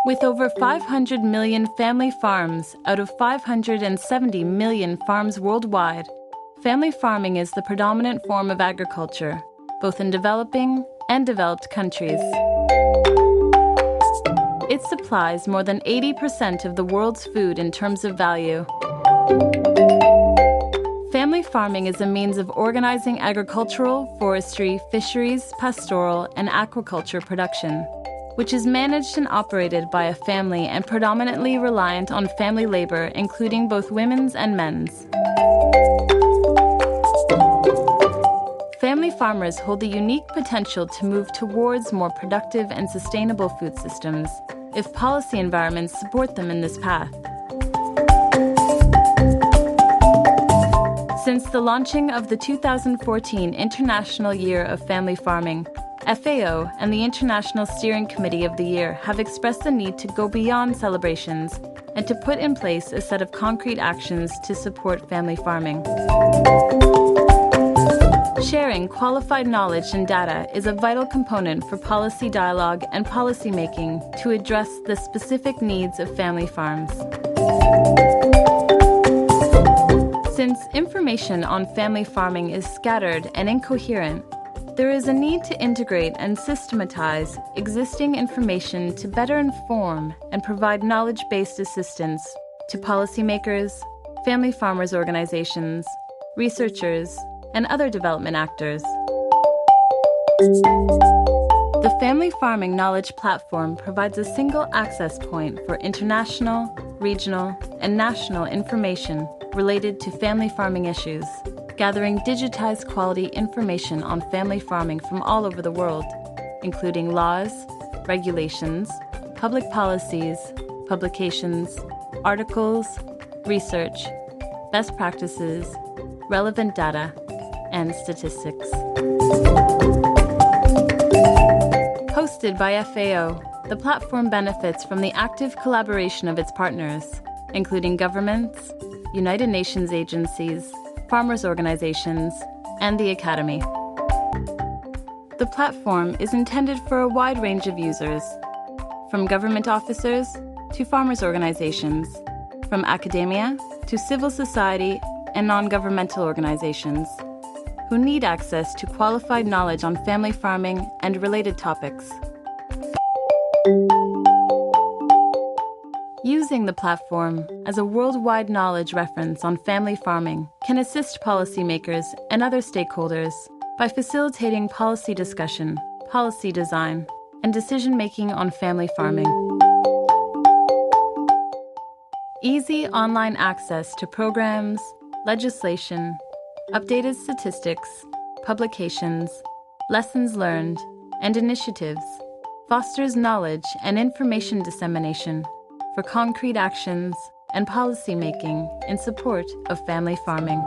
With over 500 million family farms out of 570 million farms worldwide, family farming is the predominant form of agriculture, both in developing and developed countries. It supplies more than 80% of the world's food in terms of value. Family farming is a means of organizing agricultural, forestry, fisheries, pastoral, and aquaculture production, which is managed and operated by a family and predominantly reliant on family labor, including both women's and men's. Family farmers hold the unique potential to move towards more productive and sustainable food systems if policy environments support them in this path. Since the launching of the 2014 International Year of Family Farming, FAO and the International Steering Committee of the Year have expressed the need to go beyond celebrations and to put in place a set of concrete actions to support family farming. Sharing qualified knowledge and data is a vital component for policy dialogue and policy making to address the specific needs of family farms. Since information on family farming is scattered and incoherent, there is a need to integrate and systematize existing information to better inform and provide knowledge-based assistance to policymakers, family farmers organizations, researchers, and other development actors. The Family Farming Knowledge Platform provides a single access point for international, regional, and national information related to family farming issues, gathering digitized quality information on family farming from all over the world, including laws, regulations, public policies, publications, articles, research, best practices, relevant data, and statistics. Hosted by FAO, the platform benefits from the active collaboration of its partners, including governments, United Nations agencies, farmers' organizations, and the Academy. The platform is intended for a wide range of users, from government officers to farmers' organizations, from academia to civil society and non-governmental organizations, who need access to qualified knowledge on family farming and related topics. Using the platform as a worldwide knowledge reference on family farming can assist policymakers and other stakeholders by facilitating policy discussion, policy design, and decision-making on family farming. Easy online access to programs, legislation, updated statistics, publications, lessons learned, and initiatives fosters knowledge and information dissemination for concrete actions and policy making in support of family farming.